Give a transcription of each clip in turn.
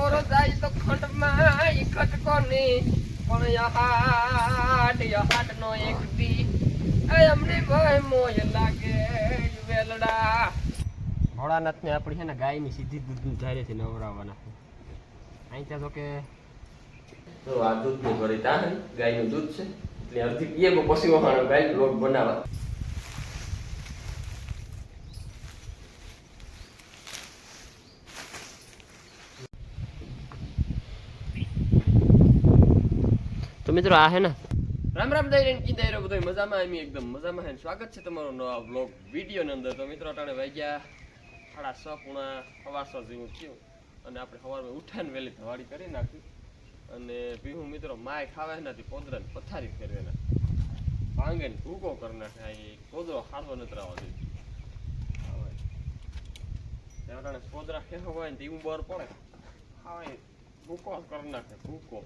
મોરો જાય તો ખંડમાં ઈ ખટકો ની પણ યહાટ નો એક દી અમને ભાઈ મોય લાગે વેલડા ભોળાનાથ ને આપણી છે ને ગાયની સીધી દૂધની ધારે થી નવરાવવાના અહીં ત્યાં તો કે તો આ દૂધની ભરી તા ગાયનું દૂધ છે એટલે અડધી પીએ પછી વહાણો ગાય રોગ બનાવવા તો મિત્રો આ હે ને રામ રામ દઈ કી દઈ રહ્યો બધો મજામાં એમ એકદમ મજામાં હે સ્વાગત છે તમારો નવા વ્લોગ વિડીયો ની અંદર તો મિત્રો અટાણે વાગ્યા 6:30 જેવું થયું અને આપણે સવારમાં ઉઠાને વહેલી ધવાડી કરી નાખી અને પીહું મિત્રો માય ખાવા નથી પોદરાને પથારી ફેરવે ના ભાંગે ને ભૂકો કરી નાખે એ પોદરો હારવો નથી રહેવા દે અટાણે પોદરા ખેવો હોય ને એવું બર પડે હા ભૂકો કરી નાખે ભૂકો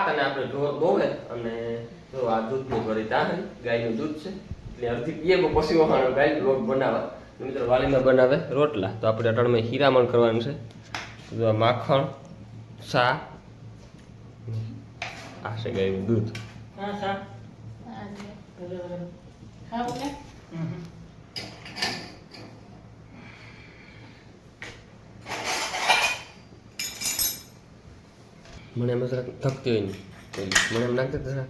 અને આપણે ઢોર દોવે અને જો આ દૂધની ભરી તા ગાયનું દૂધ છે એટલે અડધી પીએ પછી વહાણો ગાય રોગ બનાવવા મિત્રો વાલીમાં બનાવે રોટલા તો આપણે અટાણમાં હીરામણ કરવાનું છે જો માખણ સા આ છે ગાયનું દૂધ મને એમ જરાક થકતી હોય નહીં મને એમ નાખते જરાક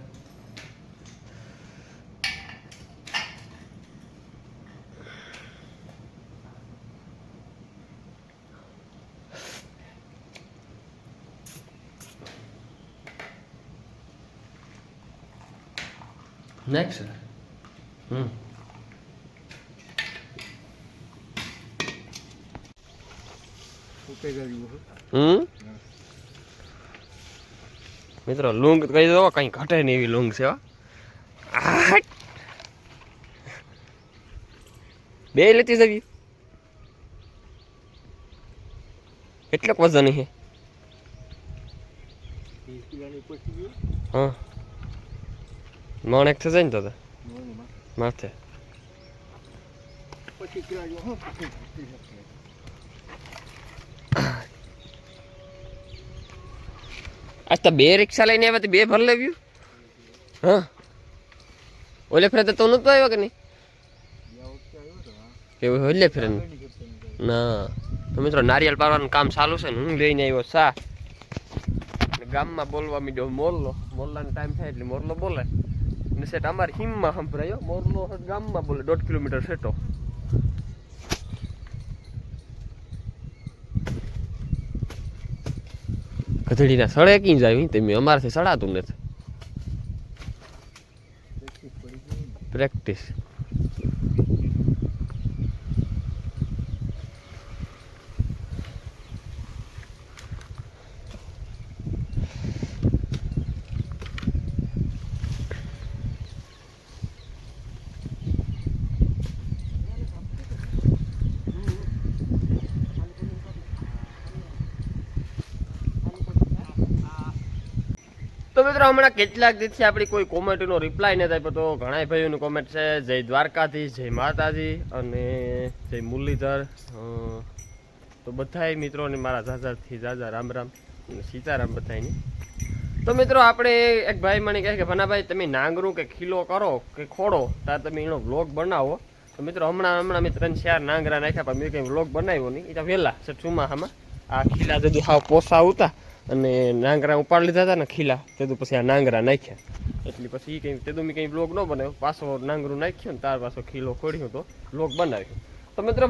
નેક્સ્ટ મિત્રો લુંગ કહી દો કઈ ઘટે નહીં એવી લુંગ છે બે લેતી જવી કેટલોક વજન છે હા મણ એક થશે ને તો માથે આજ તો બે રિક્ષા લઈને આવ્યા તો બે ભર લેવ્યું હા ઓલે ફેરે તો નતો આવ્યો કે નહીં કેવું ઓલે ફેરે ના તો મિત્રો નારિયેળ પાડવાનું કામ ચાલુ છે ને હું લઈને આવ્યો સા ગામમાં બોલવા મીડ્યો મોરલાનો ટાઈમ થાય એટલે મોરલો બોલે ને સેટ અમારે હિમમાં સંભળાયો મોરલો ગામમાં બોલે 1.5 કિલોમીટર સેટો ગધડીના સળે કી જાય તમે અમારાથી સડાતું નથી પ્રેક્ટિસ તો મિત્રો હમણાં કેટલાક દિવસથી આપણી કોઈ કોમેન્ટનો રિપ્લાય નથી આપ્યો તો ઘણા ભાઈઓનું કોમેન્ટ છે જય દ્વારકાધીશ જય માતાજી અને જય મુરલીધર તો બધાય મિત્રોને મારા જાજાથી જાજા રામ રામ સીતારામ બધાની. તો મિત્રો આપણે એક ભાઈ મને કહે કે ભનાભાઈ તમે નાંગરું કે ખીલો કરો કે ખોડો ત્યારે તમે એનો વ્લોગ બનાવો. તો મિત્રો હમણાં મેં 3-4 નાંગરા નાખ્યા પણ મેં કંઈ વ્લોગ બનાવ્યો નહીં. એ તો વહેલા છે ચોમાસામાં આ ખીલા જતું હાવ પોસા આવતા અને નાંગરા ઉપાડી લીધા હતા ને ખીલા તેદું પછી આ નાંગરા નાખ્યા એટલે પછી એ કંઈ તેદું મેં કંઈ વ્લોગ ન બનાવ્યો. પાછો નાંગરું નાખ્યું ને ત્યાર પાછો ખીલો ખોડ્યો તો વ્લોગ બનાવ્યો. તો મિત્રો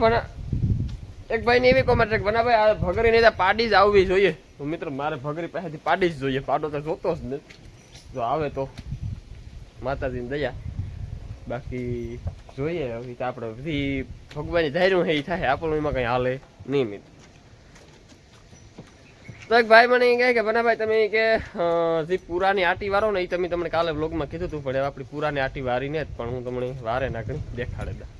એક ભાઈને એવી કોમેન્ટ છે કે ભનાભાઈ આ ભગરી નહીં પાડી જ આવવી જોઈએ. તો મિત્રો મારે ભગરી પાસેથી પાડી જ જોઈએ. પાડો તો જોતો જ નહીં. જો આવે તો માતાજીની દયા, બાકી જોઈએ હવે તો આપણે બધી ભગવાનની ધાર્યું એ થાય, આપણું એમાં કંઈ હાલે નહીં મિત્રો. તો એક ભાઈ મને કહે કે ભનાભાઈ તમે કે જે પુરાની આટી વારો ને એ તમને કાલે વ્લોગમાં કીધું હતું, પણ આપણી પુરાની આટી વારીને જ પણ હું તમને વારે નાખણી દેખાડે દા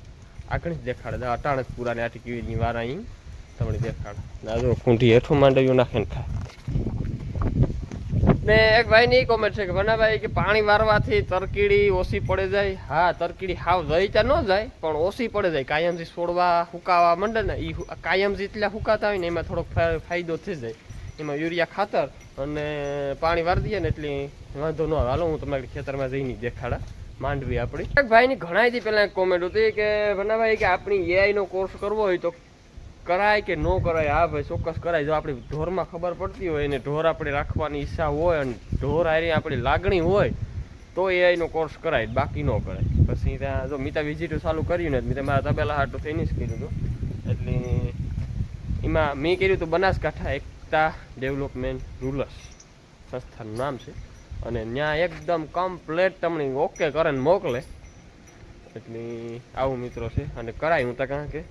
આકણી જ દેખાડે દા અટાણે જ પુરાની આટી કેવી વાર અહીં તમને દેખાડે. ના જો કુંઠી હેઠું માંડવ્યું નાખે ને ખાય. ને એક ભાઈની કોમેન્ટ છે કે ભનાભાઈ કે પાણી વારવાથી તરકીડી ઓછી પડે જાય. હા, તરકીડી હાવ જઈ ત્યાં ન જાય પણ ઓછી પડે જાય. કાયમથી છોડવા હુકાવા માંડે ને એ કાયમથી એટલા હુકાતા હોય ને એમાં થોડોક ફાયદો થઈ જાય. એમાં યુરિયા ખાતર અને પાણી વારી દઈએ ને એટલે વાંધો ન આવે. હાલો હું તમારે ખેતરમાં જઈને દેખાડા માંડવી આપણી. એક ભાઈની ઘણાથી પહેલાં એક કોમેન્ટ હતી કે ભનાભાઈ કે આપણી એઆઈનો કોર્સ કરવો હોય તો કરાય કે ન કરાય. હા ભાઈ ચોક્કસ કરાય. જો આપણી ઢોરમાં ખબર પડતી હોય ને ઢોર આપણે રાખવાની ઈચ્છા હોય અને ઢોર હારી આપણી લાગણી હોય તો એઆઈનો કોર્સ કરાય, બાકી ન કરાય. પછી ત્યાં જો મીતા વિઝિટ ચાલુ કર્યું ને મેં મારા તબેલા હાટું થઈને જ કર્યું હતું. એટલે એમાં મેં કર્યું હતું બનાસકાંઠા એકતા ડેવલપમેન્ટ રૂરલ્સ સંસ્થાનું નામ છે અને ત્યાં એકદમ કમ્પ્લેટ તમને ઓકે કરે ને મોકલે. એટલે આવું મિત્રો છે અને કરાય. હું તો કારણ કે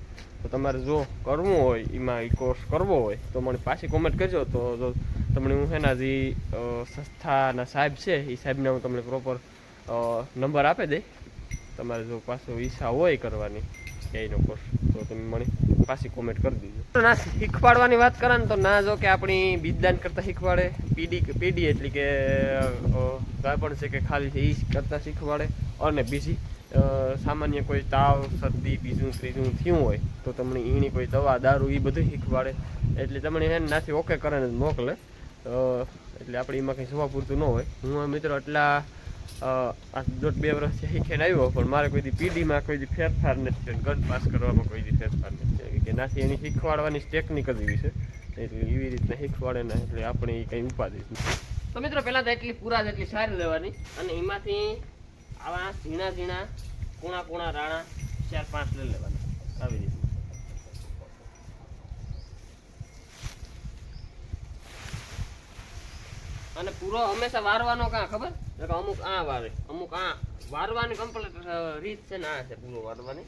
તો તમારે જો કરવું હોય એમાં એ કોર્સ કરવો હોય તો મને પાછી કોમેન્ટ કરજો. તો જો તમને હું એના જે સંસ્થાના સાહેબ છે એ સાહેબને હું તમને પ્રોપર નંબર આપી દઈ. તમારે જો પાછો ઈચ્છા હોય કરવાની એનો કોર્સ તો તમે મને પાછી કોમેન્ટ કરી દીધો. ના શીખવાડવાની વાત કરે ને તો ના જો કે આપણી બીજદાન કરતાં શીખવાડે. પીડી એટલે કે કાંઈ પણ છે કે ખાલી છે એ કરતાં શીખવાડે. અને બીજી સામાન્ય કોઈ તાવ શરદી બીજું ત્રીજું થયું હોય તો તમને એની કોઈ દવા દારૂ એ બધું શીખવાડે. એટલે તમને એને નાથી ઓકે કરે ને મોકલે. એટલે આપણે એમાં કંઈ જોવા પૂરતું ન હોય. હું મિત્રો એટલા 1.5-2 વર્ષથી શીખીને આવ્યો પણ મારે કોઈ પીડીમાં કોઈ ફેરફાર નથી, ગન પાસ કરવામાં કોઈ ફેરફાર નથી કે નાથી એની શીખવાડવાની ટેકનિક જ એવી છે. એટલે એવી રીતના શીખવાડે ને એટલે આપણે એ કંઈ ઉપાધિ નથી. તો મિત્રો પહેલાં તો એટલી પૂરા જેટલી સારી લેવાની અને એમાંથી આવા ઝીણા ઝીણા કૂણા રાણા 4-5 લઈ લેવાના આવી રીતે. અને પૂરો હંમેશા વારવાનો કાં ખબર અમુક આ વારે અમુક આ વારવાની કમ્પ્લીટ રીત છે ને આ છે પૂરો વારવાની.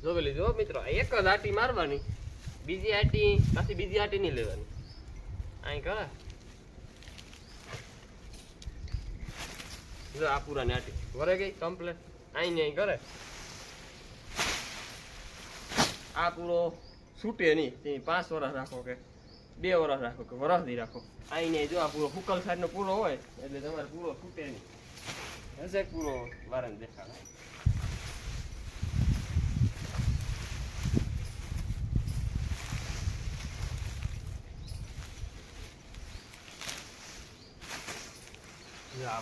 જોઈ લીધો મિત્રો, એક જ આટી મારવાની, બીજી આટી પાછી બીજી આટી નહીં લેવાની. અહીં કરે જો આ પૂરાની આટી વરે ગઈ કમ્પ્લેટ. અહીં નહીં કરે આ પૂરો છૂટે નહીં. તે 5 વર્ષ રાખો કે 2 વર્ષ રાખો કે વરસથી રાખો. અહીં નહીં જો આ પૂરો હુકલ સાઈડનો પૂરો હોય એટલે તમારે પૂરો છૂટે નહીં. હશે પૂરો વારંવાર દેખાડે.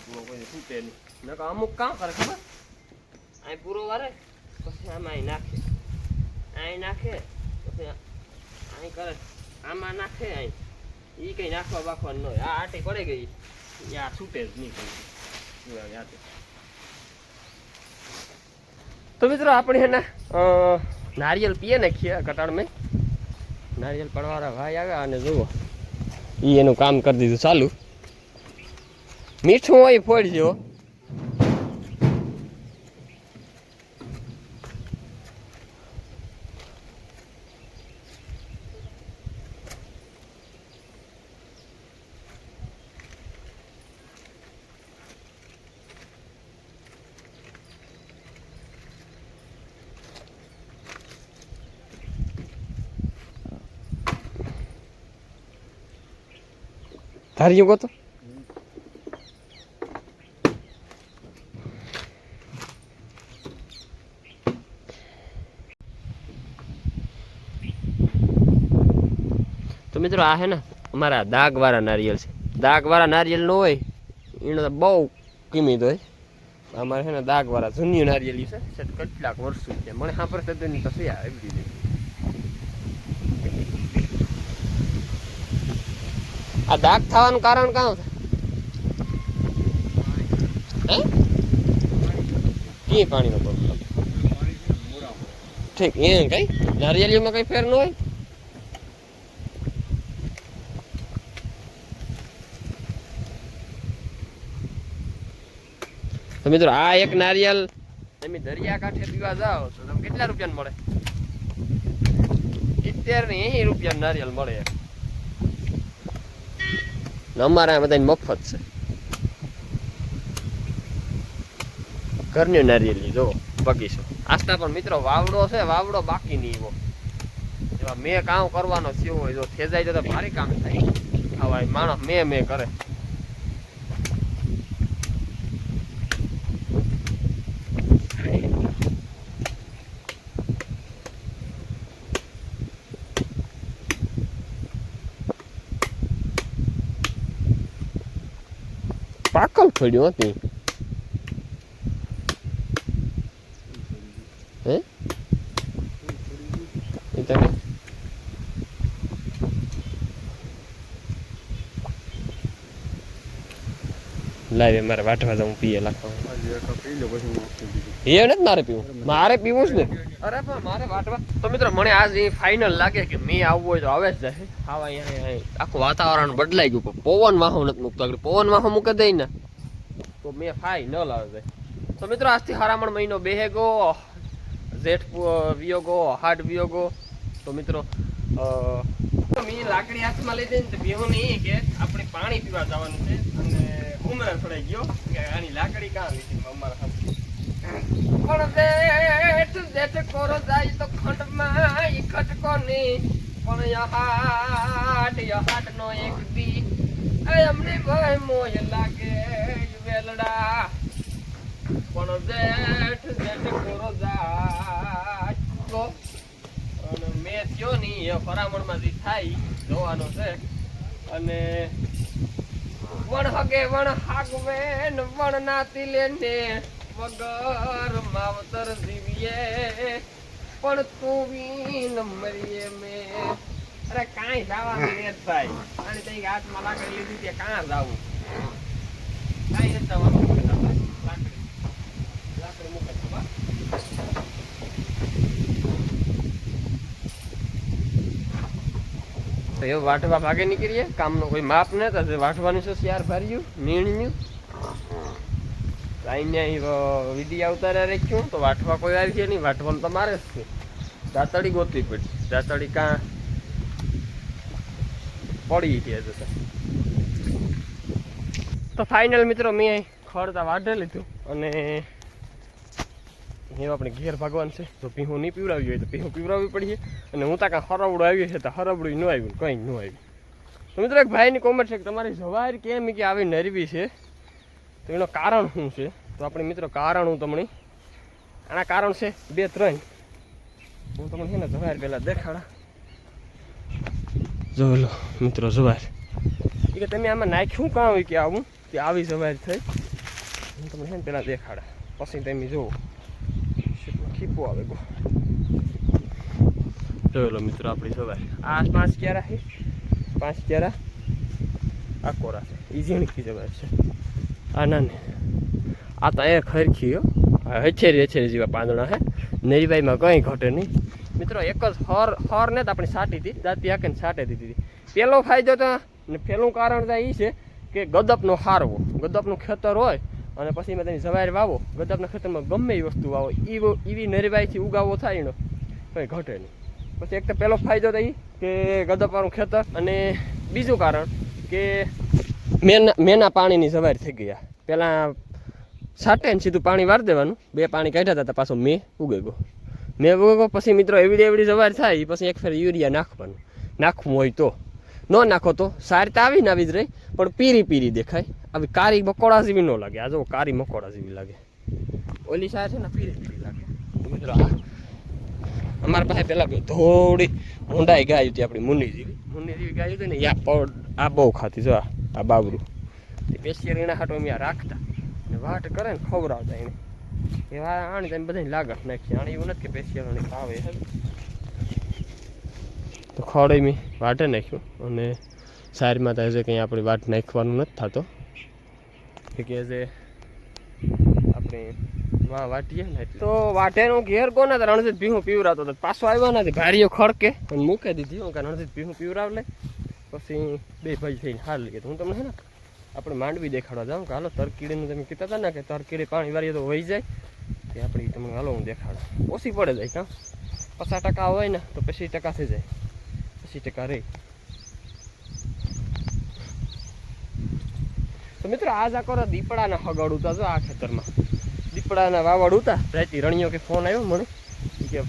પૂરો કોઈ છૂટે નહીં. અમુક કામ કરે ખબર અહીં પૂરો વારે પછી આમાં અહીં નાખે, અહીં નાખે પછી અહીં કરે, આમાં નાખે અહીં. એ કંઈ નાખવા બાખવાનું ન હોય. આ આટી પડી ગઈ આ છૂટે જ નહીં કંઈ. તો મિત્રો આપણે એના નારિયેલ પીએ નાખીએ કટાળમાં. નારિયેલ પડવાળા ભાઈ આવ્યા અને જુઓ એ એનું કામ કરી દીધું ચાલુ. મીઠું હોય ફોડજો. ધાર્યું ગો તો મિત્રો આ હે ને અમારા દાગવાળા નારિયેલ છે. દાગવાળા નારિયેલ નો હોય એનો તો બહુ કિંમત હોય. અમારે છે ને દાગવાળા જૂની નારિયેલી છે કેટલાક વર્ષો છે. મને હા પર તદ્દન કશે આવી દીધી. આ દાગ થવાનું કારણ કાં છે? કે પાણીનો પ્રોબ્લેમ ઠીક એ કઈ નારિયેળીમાં કઈ ફેર ન હોય. તો મિત્રો આ એક નારિયેલ તમે દરિયા કાંઠે પીવા જાઓ તો તમે કેટલા રૂપિયાનું મળે? 70 ને 80 રૂપિયાનું નારિયેલ મળે. અમારા બધા મફત છે. ઘરની નારિયેલી જો બગીચો આસ્તા પણ મિત્રો વાવડો છે. વાવડો બાકી નહીં એવો એવા મેં કામ કરવાનો થયો હોય જો ખેંચાઈ તો ભારે કામ થાય. આવા માણસ મેં કરે. પાકલ પડ્યો હતી હે એટલે લાવે મારે વાટવા જાઉં પીએ લાખવા એ નથી મારે પીવું છે ને. અરે પણ મારે વાટવા તો મિત્રો મને આજ એ ફાઇનલ લાગે કે મેં આવવું હોય તો આવે જ જાય. આવા અહીંયા આખું વાતાવરણ બદલાઈ ગયું. પવન વાહો નથી મૂકતો. પવન વાહો મૂકે દઈ ને તો મેં ફાઇનલ આવે જાય. તો મિત્રો આજથી હરામણ મહિનો બેહેગો. જેઠ વિયોગો હાડ વિયોગો. તો મિત્રો મેં લાકડી હાથમાં લઈ દઈને બેહો નહીં કે આપણે પાણી પીવા જવાનું છે અને ઉમરા થોડાઈ ગયો કે આની લાકડી કાં લીધી અમારા પણ જેઠ કોરો જાય તો ખંડમાં ખટકો નહીં પણ યહાટ નો એક દી અમને ભાઈ મોય લાગે વેલડા પણ જેઠ કોરો જાય તો મેં થયો નહીં એ ફરામણમાં જે થાય જોવાનો છે. અને વણ હગે વણ હાગવે વણ નાતી લેને વગર માવતર જીવીએ પણ તું વીન મરીએ મેં. અરે કાંઈ જવાનું ને થાય અને તઈ હાથમાં લાકડી લીધી તે કાં જવું કાંઈ નથી જવાનું. લાકડી મૂકે તો એવું વાટવા ભાગે નીકળીએ. કામનો કોઈ માપ ન થશે. વાટવાનું છે શિયાર ભર્યું નીણ્યું અહીંયા વિધિ અવતારે રાખ્યું તો વાટવા કોઈ આવી છે નહીં. વાટવાનું તો મારે જ છે. દાતડી ગોતવી પડી. દાતડી કાં પડી ગયા જશે. તો ફાઇનલ મિત્રો મેં ખડતા વાઢે લીધું અને એવું આપણે ઘેર ભગવાન છે તો પીહું નહીં પીવડાવી હોય તો પીહું પીવડાવવી પડીએ. અને હું ત્યાં હરવડું આવ્યું છે તો હરવડું ન આવ્યું કંઈ ન આવ્યું. તો મિત્રો એક ભાઈની કોમેન્ટ છે કે તમારી જવાહર કેમ કે આવી નરવી છે તો એનું કારણ શું છે? તો આપણે મિત્રો કારણ હું તમને આના કારણ છે 2-3. હું તમને છે ને જવાહર પહેલાં દેખાડા. જો લો મિત્રો જવાહર એ કે તમે આમાં નાખ્યું કાં હોય કે આવું કે આવી જવાહર થઈ. હું તમને છે ને પહેલાં દેખાડા પછી તમે જુઓ ખીપો આવે ગો. જોઈ લો મિત્રો આપણી જવાહર આ 5 ક્યારા છે. 5 ક્યારા આ કોરા છે. એ ઝીણકી જવાહર છે. આ નાની આ તો એ ખરખી હછેરી જેવા પાંદડા હે. નરીબાઈમાં કંઈ ઘટે નહીં મિત્રો. એક જ હર ને તો આપણે સાટી હતી દાંતી હાંકીને સાટી દીધી. પહેલો ફાયદો તો ને પહેલું કારણ તો એ છે કે ગદપનો હારવો. ગદપનું ખેતર હોય અને પછી એમાં તમે જવાહર વાવો. ગદપના ખેતરમાં ગમે એ વસ્તુ વાવો એવી નરીબાઈથી ઉગાવો થાય એનો કંઈ ઘટે નહીં. પછી એક તો પહેલો ફાયદો તો એ કે ગદપવાળું ખેતર. અને બીજું કારણ કે મેના પાણીની જવાહર થઈ ગયા. પહેલાં છાંટે ને સીધું પાણી વાળી દેવાનું. 2 પાણી કાઢ્યા હતા પાછો મેં ઉગે ગયો. મેં ઉગે ગયો પછી મિત્રો એવડી જવાહર થાય પછી એક ફેર યુરિયા નાખવાનું. નાખવું હોય તો ન નાખો તો સારી તો આવીને આવી જ રહી પણ પીરી દેખાય. આવી કારી મકોડા જેવી ન લાગે. આ જો કારી મકોડા જેવી લાગે. ઓલી સાર છે ને પીરી લાગે. મિત્રો અમારા પાસે પેલા થોડી ઊંડાઈ ગાય હતી આપણી મુન્ની જેવી ગાય હતી ને આ બહુ ખાતી જો આ બાબરું એ પેશિયર એના હાટો અમે રાખતા ને વાટ કરે ને ખવડાવતા એને એવા આણી તમે બધાને લાગત નાખી આણી એવું નથી કે પેશિયર આણી ખાવે તો ખવડે મેં વાટે નાખ્યું અને સાઈડમાં તો કંઈ આપણે વાટ નાખવાનું નથી થતો કે જે આપણે માં વાટીએ ને તો વાટેનું ઘેર કોને તો રણજીત ભીહું પીવરાતો હતો પાછો આવ્યો નથી ભારીઓ ખડકે અને મૂકી દીધી હું કે રણજીત ભીહું પીવરાવ લે પછી બે ભાઈ થઈને હાલ લઈએ હું તમને હે ને આપણે માંડવી દેખાડવા જાઉં કે હાલો તરકીડીનું તમે કીધા હતા ને કે તરકીડી પાણી વાળીએ તો વહી જાય તે આપણે તમને હાલો હું દેખાડું ઓછી પડે જાય કાં 50% હોય ને તો 50% થઈ જાય 50% રહી તો મિત્રો આજ આ કરો દીપડાના હગાડું હતા જો આ ખેતરમાં દીપડાના વાવડ ઉતા રાતી રણિયો કે ફોન આવ્યો મને કે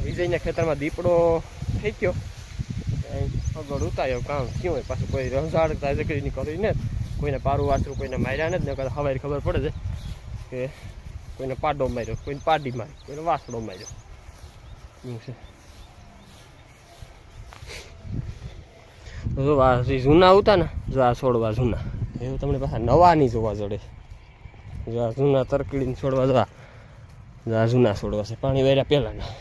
વિજયના ખેતરમાં દીપડો થઈ ગયો હગડ ઉતાર્યો કામ થયું હોય પાછું કોઈ રંજાડ તાજકરીની કરીને કોઈને પારું વાસરું કોઈને માર્યા નથી ને કદાચ હવારે ખબર પડે છે કે કોઈને પાડો માર્યો કોઈને પાડી માર્યો કોઈને વાસડો માર્યો એવું છે જો આ જૂના હતા ને જો આ છોડવા જૂના એવું તમને પાછા નવા નહીં જોવા જડે જો આ જૂના તરકીડીને છોડવા જો આ જૂના છોડવા છે પાણી વેર્યા પહેલાંના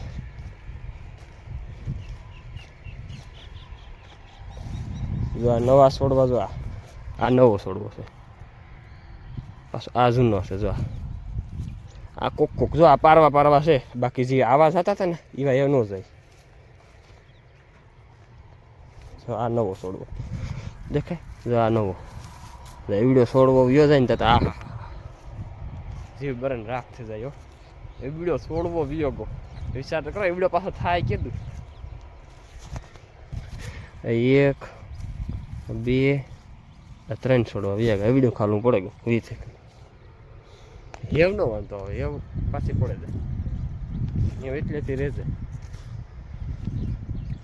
જો આ નવા છોડવા જો આ નવો છોડવો છે પાછો આ જૂનો છે જો આ કોક જો આ પારવા છે બાકી જે આવા જતા હતા ને એવા એ ન જાય જો આ નવો છોડવો દેખાય જો આ નવો એવડો છોડવો વ્યો જાય ને તો આ જીવ બરન રાખ થઈ જાય એવડો છોડવો વ્યો ગો વિચાર તો કરો એવડો પાછો થાય કીધું 1 2 3 છોડવા વ્યા એવડું ખાલું પડે ગયું વી છે એવ ન વાંધો હવે એવું પાછી પડે જાય એવું એટલેથી રહેશે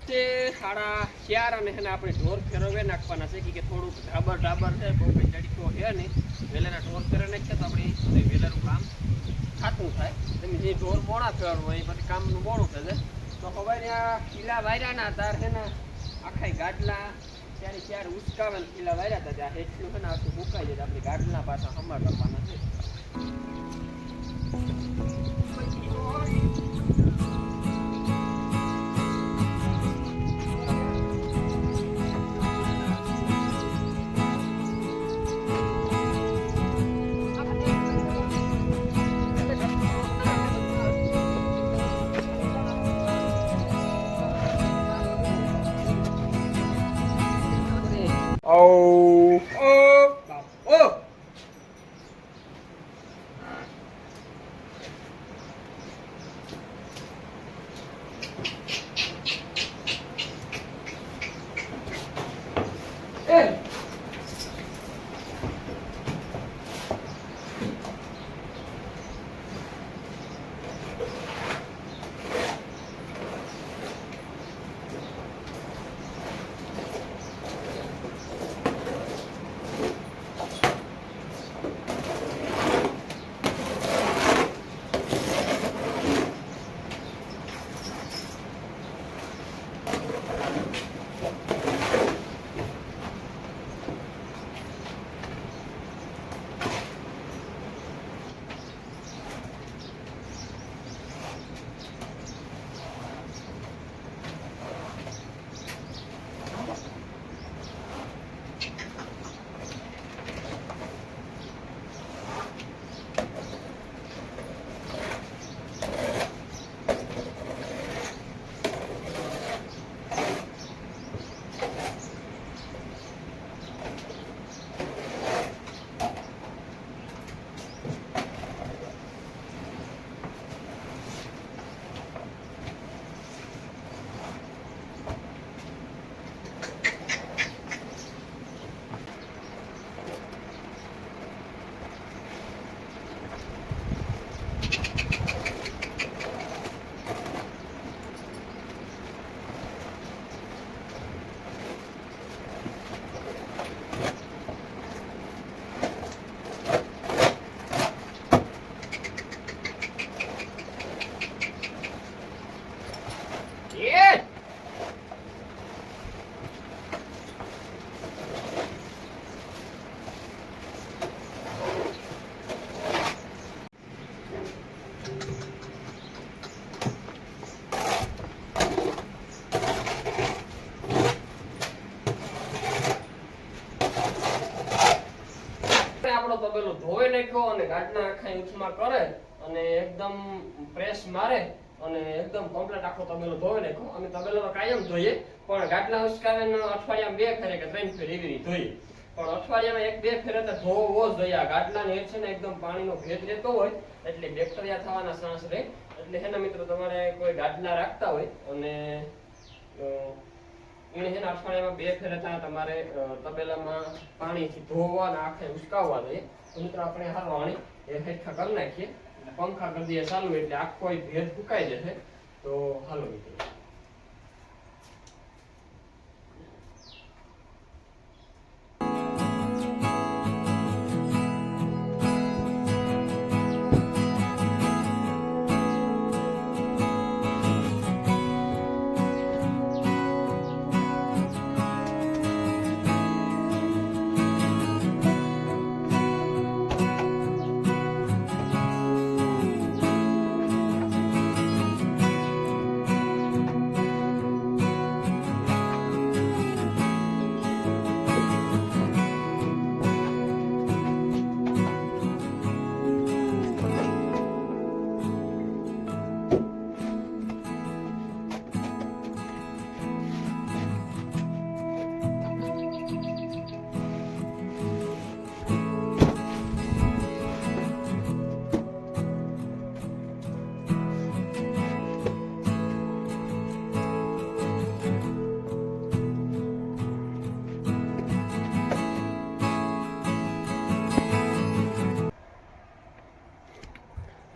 તે 4:30 અને એને આપણે ઢોર ફેરવે નાખવાના છે કે થોડુંક ઢાબર છે બહુ કંઈ તડીકો છે નહીં વેલાના ઢોર ફેરવે નાખીએ તો આપણે વેલાનું કામ થતું થાય તમે જે ઢોર મોડા ફેરવું હોય એ પછી કામનું મોડું થશે તો હવે ત્યાં ખીલા વાયરાના તાર છે ને આખા ગાડલા ત્યારે ઉચકાવે ને ખીલા વાયરા હતા ત્યાં એટલું છે ને આખું મુકાઈ જાય આપણે ગાડલા પાછા હમા કરવાના છે ગાડલાનો તબેલો ધોઈ નાખ્યો અને ગાડલા આખા ઉછમાં કરે અને એકદમ પ્રેસ મારે અને એકદમ કમ્પ્લીટ આખો તબેલો ધોઈ નાખ્યો. અમે તબેલો તો કાયમ ધોઈએ પણ ગાડલા ઉસકાવે અઠવાડિયામાં 2 ફેરે કે 3 ફેર એવી ધોઈએ. પણ અઠવાડિયામાં 1-2 ફેરે તો ધોવો જ જોઈએ. આ ગાડલાને એ છે ને એકદમ પાણીનો ભેજ રહેતો હોય એટલે બેક્ટેરિયા થવાના ચાન્સ રહે. એટલે હેના મિત્રો તમારે કોઈ ગાડલા રાખતા હોય અને એને છે ને અઠવાડિયામાં 2 ફેરે તમારે તબેલામાં પાણીથી ધોવા અને આખે ઉસકાવવા જોઈએ. તો મિત્રો આપણે હારવાણી એ હેઠા કરી નાખીએ, પંખા કરી દઈએ ચાલુ એટલે આખો ભેજ ફૂકાઈ જશે. તો હાલો મિત્રો.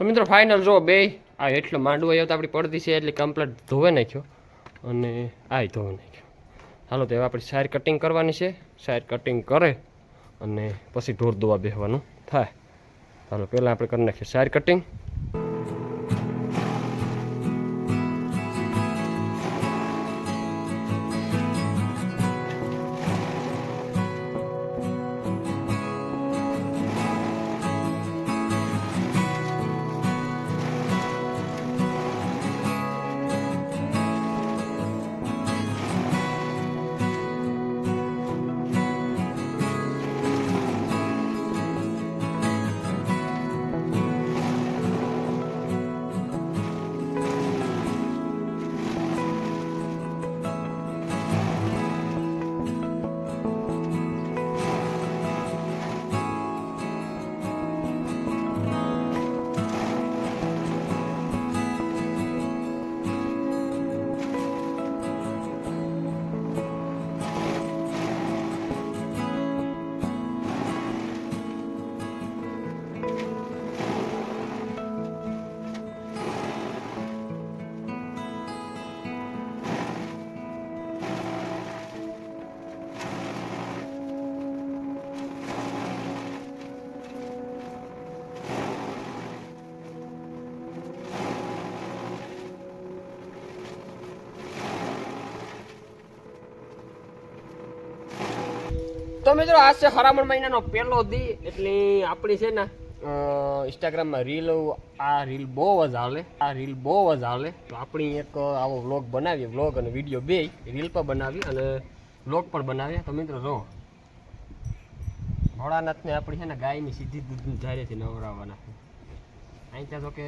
તો મિત્રો ફાઇનલ જો બે આ એટલો માંડવો આવ્યો તો આપણી પડતી છે એટલે કમ્પ્લીટ ધોવે નાખ્યો અને આ ધોવે નાખ્યો. હાલો તો હવે આપણે સાઈડ કટિંગ કરવાની છે. સાઈડ કટિંગ કરે અને પછી ઢોર દોવા બેસવાનું થાય. હાલો પહેલાં આપણે કરી નાખીએ સાઈડ કટિંગ. તો મિત્રો આ છે હરામણ મહિનાનો પહેલો દી એટલે આપણી છે ને ઇન્સ્ટાગ્રામમાં રીલ બહુ જ હાલે. તો આપણી એક આવો વ્લોગ બનાવીએ, વ્લોગ અને વિડીયો બે રીલ પણ બનાવી અને વ્લોગ પણ બનાવીએ. તો મિત્રો જો ભોળાનાથને આપણી છે ને ગાયની સીધી દૂધની ધારેથી નવરાવવાના. અહીં ત્યાં તો કે